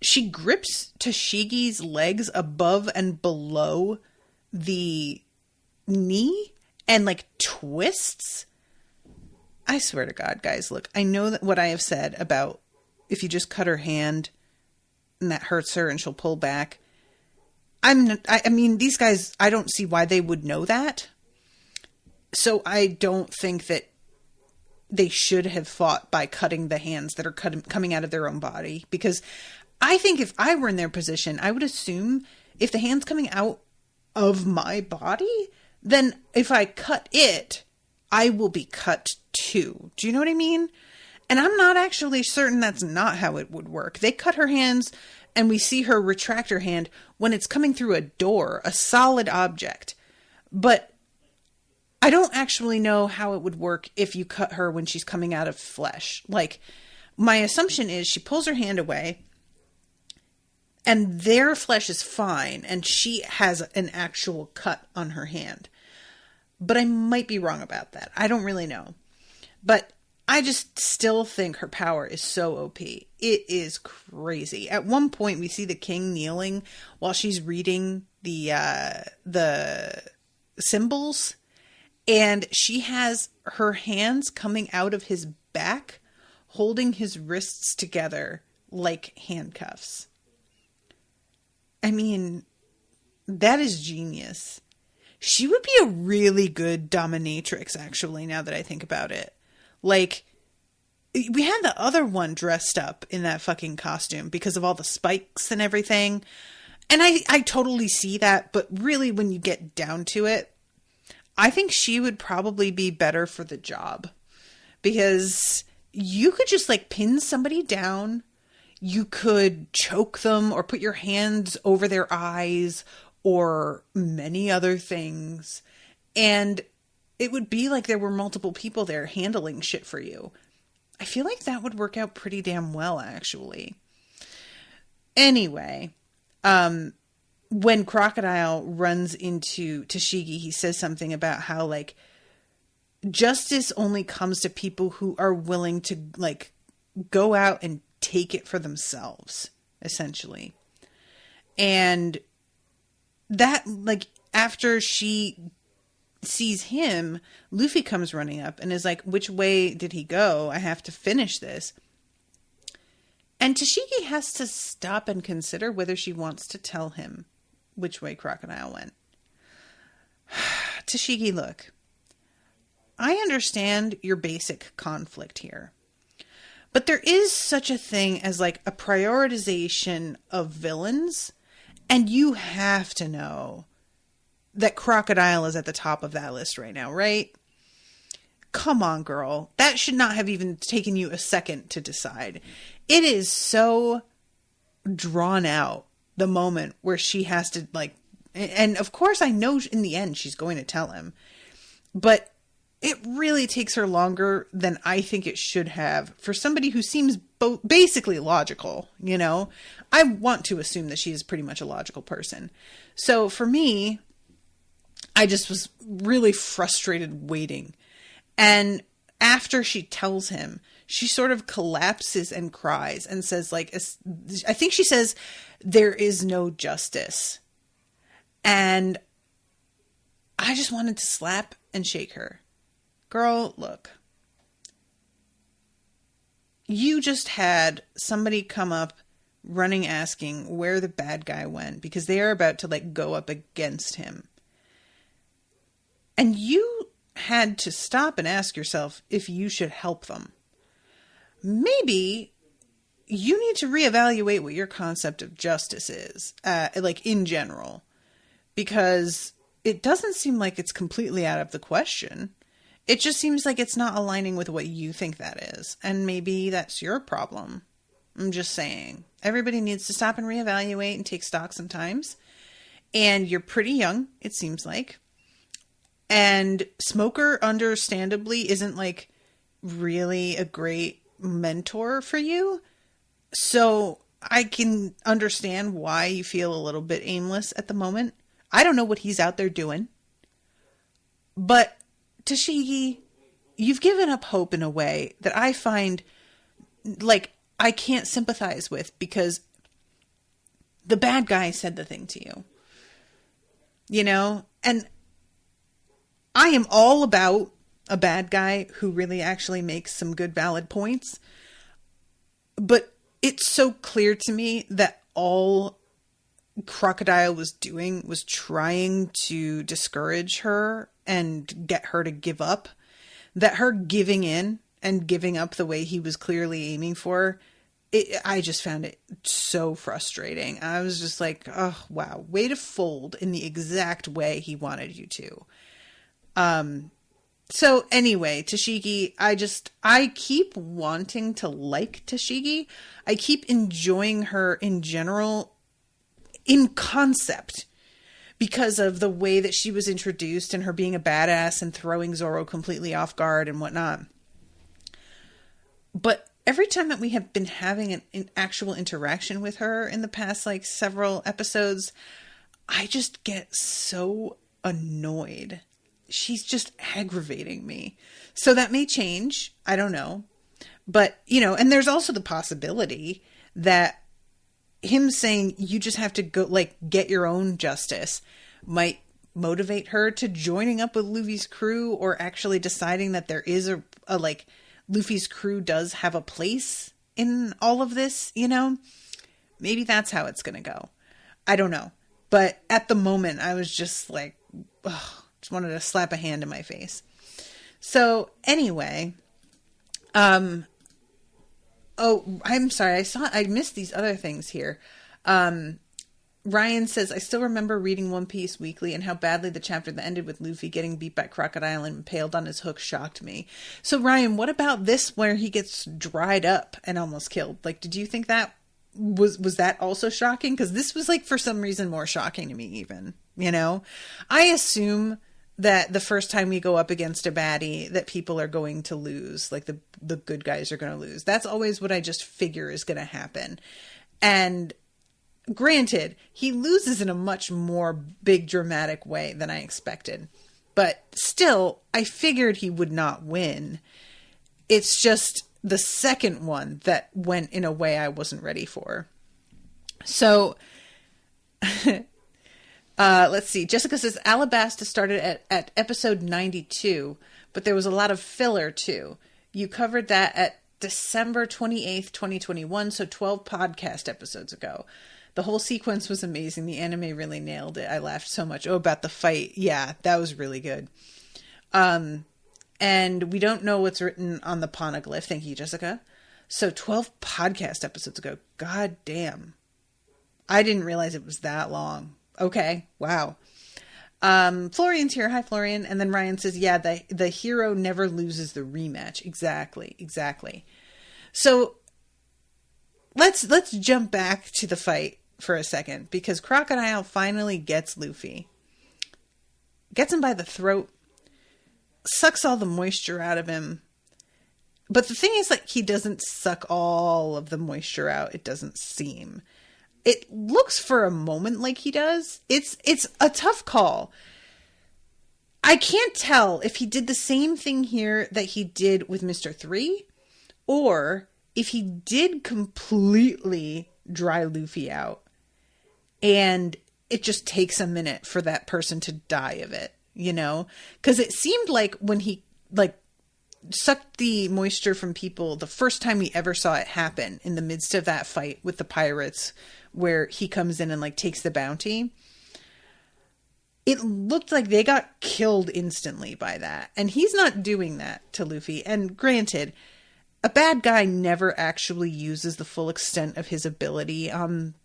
She grips Tashigi's legs above and below the knee and like twists. I swear to God, guys, look, I know that what I have said about if you just cut her hand and that hurts her and she'll pull back. I mean, these guys, I don't see why they would know that. So I don't think that they should have fought by cutting the hands that are coming out of their own body. Because I think if I were in their position, I would assume if the hand's coming out of my body, then if I cut it, I will be cut too. Do you know what I mean? And I'm not actually certain that's not how it would work. They cut her hands and we see her retract her hand when it's coming through a door, a solid object. But I don't actually know how it would work if you cut her when she's coming out of flesh. Like, my assumption is she pulls her hand away and their flesh is fine and she has an actual cut on her hand. But I might be wrong about that. I don't really know. But I just still think her power is so OP. It is crazy. At one point, we see the king kneeling while she's reading the symbols. And she has her hands coming out of his back, holding his wrists together like handcuffs. I mean, that is genius. She would be a really good dominatrix, actually, now that I think about it. Like, we had the other one dressed up in that fucking costume because of all the spikes and everything. And I totally see that. But really, when you get down to it, I think she would probably be better for the job. Because you could just, like, pin somebody down. You could choke them or put your hands over their eyes or many other things. And it would be like there were multiple people there handling shit for you. I feel like that would work out pretty damn well, actually. Anyway, when Crocodile runs into Tashigi, he says something about how, like, justice only comes to people who are willing to, like, go out and take it for themselves, essentially. And that, like, after she sees him, Luffy comes running up and is like, which way did he go? I have to finish this. And Tashigi has to stop and consider whether she wants to tell him which way Crocodile went. Tashigi, look, I understand your basic conflict here, but there is such a thing as like a prioritization of villains, and you have to know that Crocodile is at the top of that list right now, right? Come on, girl. That should not have even taken you a second to decide. It is so drawn out, the moment where she has to, like, and of course I know in the end she's going to tell him, but it really takes her longer than I think it should have for somebody who seems basically logical, you know? I want to assume that she is pretty much a logical person. So for me, I just was really frustrated waiting. And after she tells him, she sort of collapses and cries and says, like, I think she says, there is no justice. And I just wanted to slap and shake her. Girl, look. You just had somebody come up running asking where the bad guy went because they are about to, like, go up against him. And you had to stop and ask yourself if you should help them. Maybe you need to reevaluate what your concept of justice is, like, in general. Because it doesn't seem like it's completely out of the question. It just seems like it's not aligning with what you think that is. And maybe that's your problem. I'm just saying. Everybody needs to stop and reevaluate and take stock sometimes. And you're pretty young, it seems like. And Smoker, understandably, isn't like really a great mentor for you. So I can understand why you feel a little bit aimless at the moment. I don't know what he's out there doing. But Tashigi, you've given up hope in a way that I find like I can't sympathize with, because the bad guy said the thing to you. You know? And I am all about a bad guy who really actually makes some good valid points. But it's so clear to me that all Crocodile was doing was trying to discourage her and get her to give up. That her giving in and giving up the way he was clearly aiming for, I just found it so frustrating. I was just like, oh, wow, way to fold in the exact way he wanted you to. So anyway, Tashigi, I keep wanting to like Tashigi. I keep enjoying her in general, in concept, because of the way that she was introduced and her being a badass and throwing Zoro completely off guard and whatnot. But every time that we have been having an actual interaction with her in the past, like, several episodes, I just get so annoyed. She's just aggravating me. So that may change. I don't know. But, you know, and there's also the possibility that him saying you just have to go, like, get your own justice might motivate her to joining up with Luffy's crew, or actually deciding that there is a like, Luffy's crew does have a place in all of this, you know? Maybe that's how it's going to go. I don't know. But at the moment, I was just like, ugh. Just wanted to slap a hand in my face. So anyway, oh, I'm sorry. I missed these other things here. Ryan says, I still remember reading One Piece weekly, and how badly the chapter that ended with Luffy getting beat by Crocodile and impaled on his hook shocked me. So Ryan, what about this where he gets dried up and almost killed? Like, did you think that was that also shocking? Because this was, like, for some reason more shocking to me even, you know? I assume that the first time we go up against a baddie that people are going to lose, like the good guys are going to lose. That's always what I just figure is going to happen. And granted, he loses in a much more big dramatic way than I expected, but still I figured he would not win. It's just the second one that went in a way I wasn't ready for. So let's see. Jessica says Alabasta started at episode 92, but there was a lot of filler too. You covered that at December 28th, 2021, so 12 podcast episodes ago. The whole sequence was amazing. The anime really nailed it. I laughed so much. Oh, about the fight. Yeah, that was really good. And we don't know what's written on the poneglyph. Thank you, Jessica. So 12 podcast episodes ago. God damn. I didn't realize it was that long. Okay. Wow. Florian's here. Hi, Florian. And then Ryan says, yeah, the hero never loses the rematch. Exactly. So let's jump back to the fight for a second, because Crocodile finally gets Luffy. Gets him by the throat. Sucks all the moisture out of him. But the thing is, like, he doesn't suck all of the moisture out. It doesn't seem. It looks for a moment like he does. It's a tough call. I can't tell if he did the same thing here that he did with Mr. 3, or if he did completely dry Luffy out and it just takes a minute for that person to die of it, you know? Because it seemed like when he, like, sucked the moisture from people the first time we ever saw it happen, in the midst of that fight with the pirates where he comes in and, like, takes the bounty, it looked like they got killed instantly by that. And he's not doing that to Luffy. And granted, a bad guy never actually uses the full extent of his ability on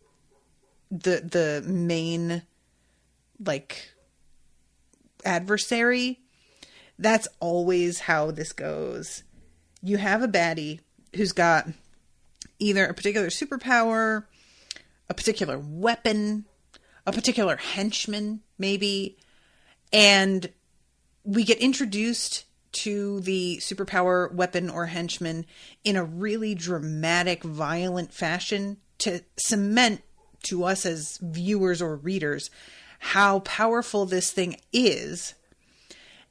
the main, like, adversary. That's always how this goes. You have a baddie who's got either a particular superpower, a particular weapon, a particular henchman, maybe. And we get introduced to the superpower, weapon, or henchman in a really dramatic, violent fashion to cement to us as viewers or readers how powerful this thing is.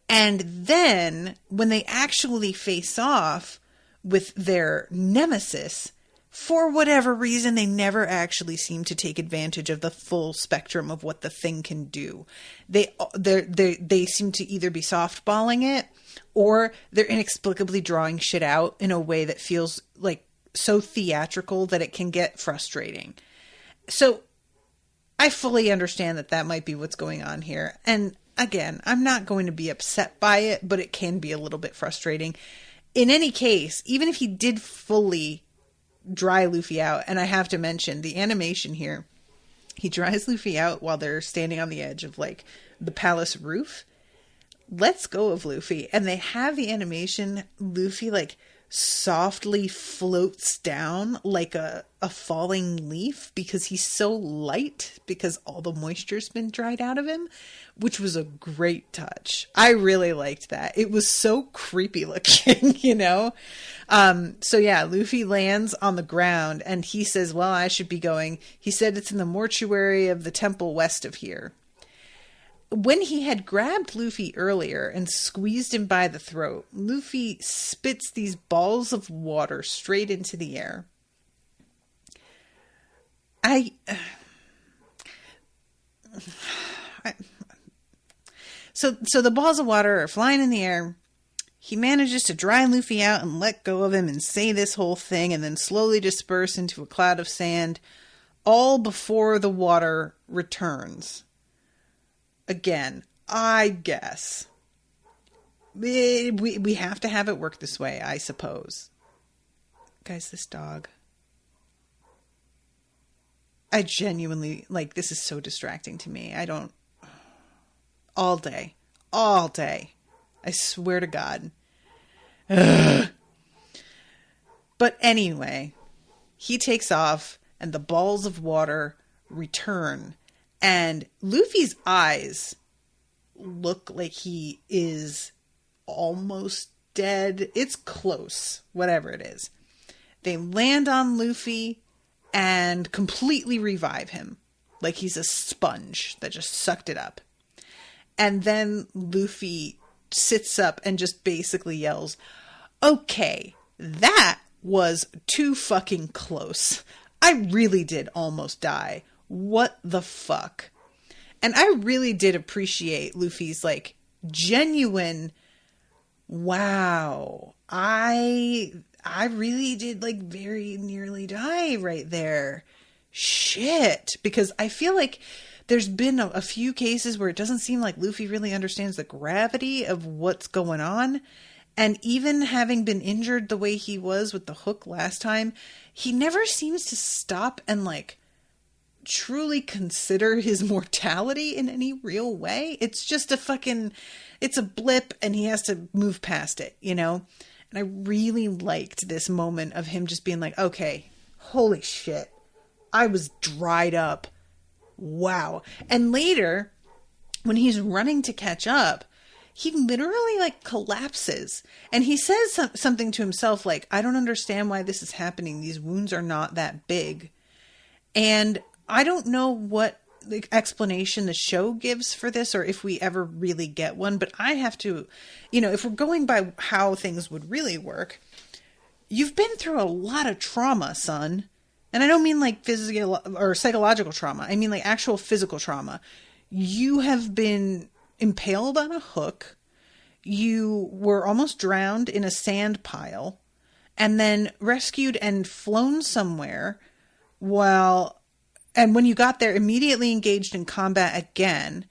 And then when they actually face off with their nemesis, for whatever reason, they never actually seem to take advantage of the full spectrum of what the thing can do. They seem to either be softballing it, or they're inexplicably drawing shit out in a way that feels like so theatrical that it can get frustrating. So I fully understand that might be what's going on here. And again, I'm not going to be upset by it, but it can be a little bit frustrating. In any case, even if he did fully dry Luffy out, and I have to mention the animation here, he dries Luffy out while they're standing on the edge of like the palace roof, lets go of Luffy, and they have the animation Luffy like softly floats down like a falling leaf because he's so light because all the moisture's been dried out of him, which was a great touch. I really liked that. It was so creepy looking, you know? So yeah, Luffy lands on the ground and he says, well, I should be going. He said it's in the mortuary of the temple west of here. When he had grabbed Luffy earlier and squeezed him by the throat, Luffy spits these balls of water straight into the air. So the balls of water are flying in the air. He manages to dry Luffy out and let go of him and say this whole thing and then slowly disperse into a cloud of sand, all before the water returns. Again, I guess we have to have it work this way, I suppose. Guys, this dog. I genuinely, like, this is so distracting to me. I don't... All day. I swear to God. Ugh. But anyway, he takes off and the balls of water return. And Luffy's eyes look like he is almost dead. It's close, whatever it is. They land on Luffy and completely revive him. Like he's a sponge that just sucked it up. And then Luffy sits up and just basically yells, okay, that was too fucking close. I really did almost die. What the fuck? And I really did appreciate Luffy's like genuine, wow, I really did like very nearly die right there. Shit. Because I feel like there's been a few cases where it doesn't seem like Luffy really understands the gravity of what's going on. And even having been injured the way he was with the hook last time, he never seems to stop and like truly consider his mortality in any real way. It's just it's a blip and he has to move past it, you know? And I really liked this moment of him just being like, okay, holy shit, I was dried up. Wow. And later, when he's running to catch up, he literally like collapses and he says something to himself like, I don't understand why this is happening. These wounds are not that big. And I don't know what the explanation the show gives for this or if we ever really get one, but I have to, you know, if we're going by how things would really work, you've been through a lot of trauma, son. And I don't mean like physical or psychological trauma. I mean like actual physical trauma. You have been impaled on a hook. You were almost drowned in a sand pile and then rescued and flown somewhere and when you got there, immediately engaged in combat again,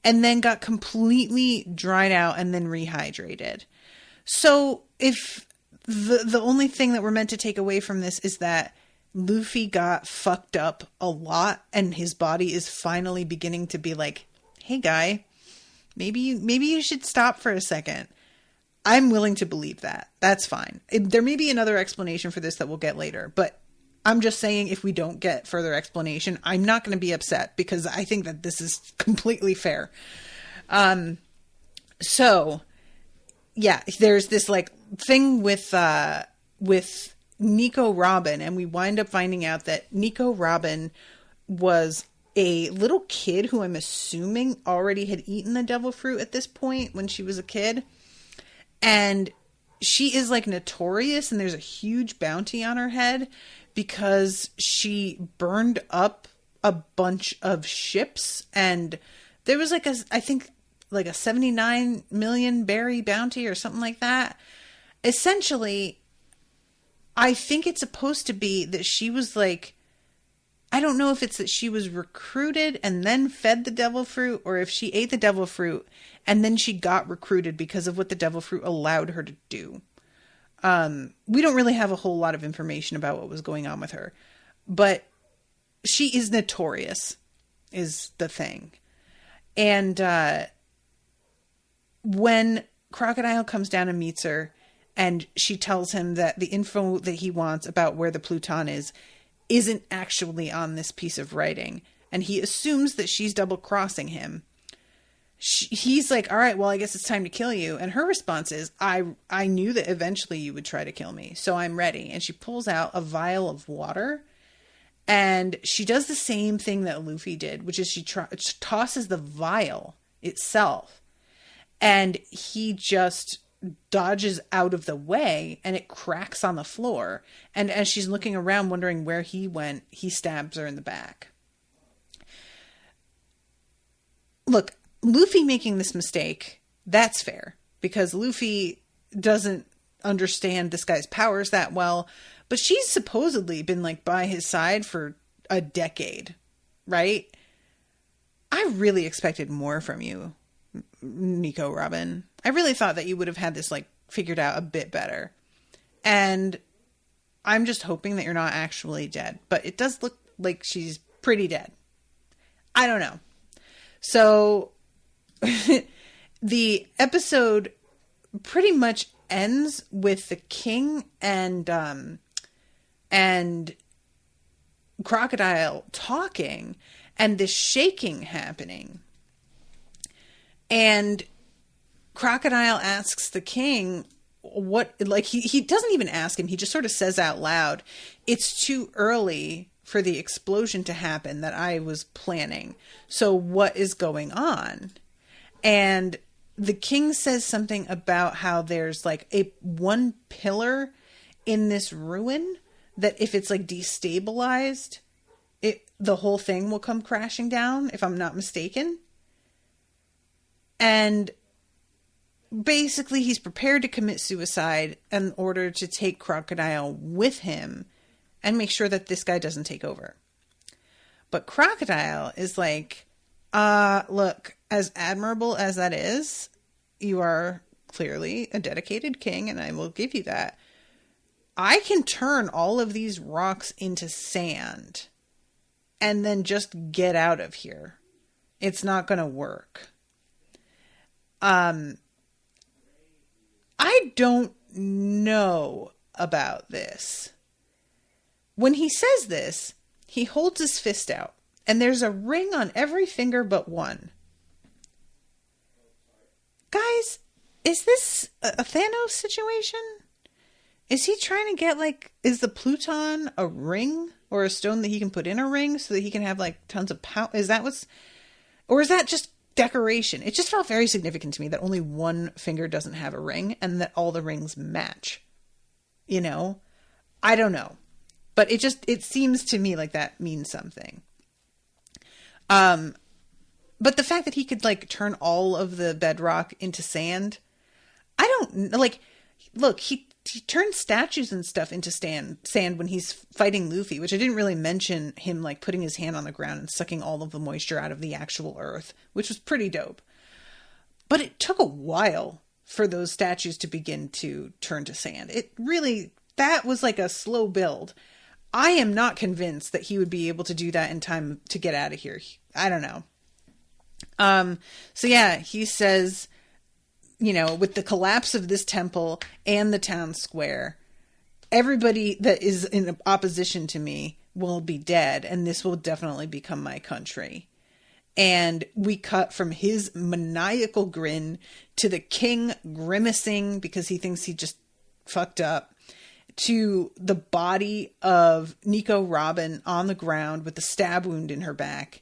and then got completely dried out and then rehydrated. So if the only thing that we're meant to take away from this is that Luffy got fucked up a lot and his body is finally beginning to be like, hey guy, maybe you should stop for a second. I'm willing to believe that. That's fine. There may be another explanation for this that we'll get later, but I'm just saying, if we don't get further explanation, I'm not going to be upset, because I think that this is completely fair. So yeah, there's this like thing with Nico Robin, and we wind up finding out that Nico Robin was a little kid who I'm assuming already had eaten the devil fruit at this point when she was a kid. And she is like notorious, and there's a huge bounty on her head because she burned up a bunch of ships, and there was like I think like a 79 million berry bounty or something like that. Essentially, I think it's supposed to be that she was like, I don't know if it's that she was recruited and then fed the devil fruit, or if she ate the devil fruit and then she got recruited because of what the devil fruit allowed her to do. We don't really have a whole lot of information about what was going on with her, but she is notorious, is the thing. And when Crocodile comes down and meets her, and she tells him that the info that he wants about where the Pluton is isn't actually on this piece of writing, and he assumes that she's double-crossing him, he's like, all right, well, I guess it's time to kill you. And her response is, I knew that eventually you would try to kill me, so I'm ready. And she pulls out a vial of water, and she does the same thing that Luffy did, which is she tosses the vial itself, and he just dodges out of the way, and it cracks on the floor. And as she's looking around wondering where he went, he stabs her in the back. Look, Luffy making this mistake, that's fair, because Luffy doesn't understand this guy's powers that well, but she's supposedly been like by his side for a decade, right? I really expected more from you, Nico Robin. I really thought that you would have had this like figured out a bit better. And I'm just hoping that you're not actually dead, but it does look like she's pretty dead. I don't know. So the episode pretty much ends with the king and Crocodile talking, and this shaking happening. And Crocodile asks the king what, like, he doesn't even ask him. He just sort of says out loud, it's too early for the explosion to happen that I was planning. So what is going on? And the king says something about how there's like one pillar in this ruin that if it's like destabilized, the whole thing will come crashing down, if I'm not mistaken. And basically he's prepared to commit suicide in order to take Crocodile with him and make sure that this guy doesn't take over. But Crocodile is like, look, as admirable as that is, you are clearly a dedicated king, and I will give you that. I can turn all of these rocks into sand and then just get out of here. It's not going to work. I don't know about this. When he says this, he holds his fist out, and there's a ring on every finger but one. Guys, is this a Thanos situation? Is he trying to get, like, is the Pluton a ring or a stone that he can put in a ring so that he can have, like, tons of power? Is that what's, or is that just decoration? It just felt very significant to me that only one finger doesn't have a ring and that all the rings match. You know? I don't know. But it seems to me like that means something. But the fact that he could, like, turn all of the bedrock into sand, I don't, like, look, he turns statues and stuff into sand when he's fighting Luffy, which I didn't really mention him, like, putting his hand on the ground and sucking all of the moisture out of the actual earth, which was pretty dope. But it took a while for those statues to begin to turn to sand. It really, that was like a slow build. I am not convinced that he would be able to do that in time to get out of here. I don't know. So yeah, he says, you know, with the collapse of this temple and the town square, everybody that is in opposition to me will be dead, and this will definitely become my country. And we cut from his maniacal grin to the king grimacing because he thinks he just fucked up, to the body of Nico Robin on the ground with the stab wound in her back.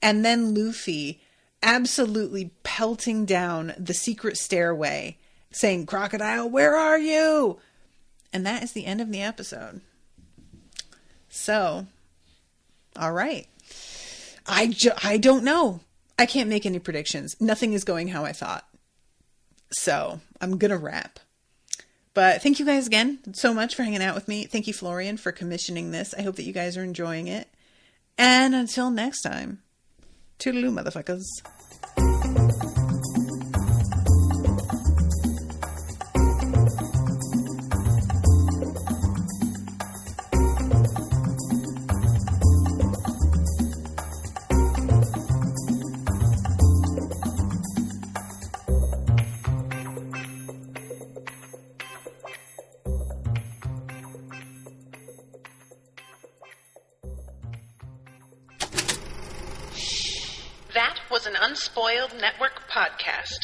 And then Luffy absolutely pelting down the secret stairway saying, "Crocodile, where are you?" And that is the end of the episode. So, all right. I don't know. I can't make any predictions. Nothing is going how I thought. So, I'm going to wrap. But thank you guys again so much for hanging out with me. Thank you, Florian, for commissioning this. I hope that you guys are enjoying it. And until next time, toodaloo, motherfuckers. That was an Unspoiled Network podcast.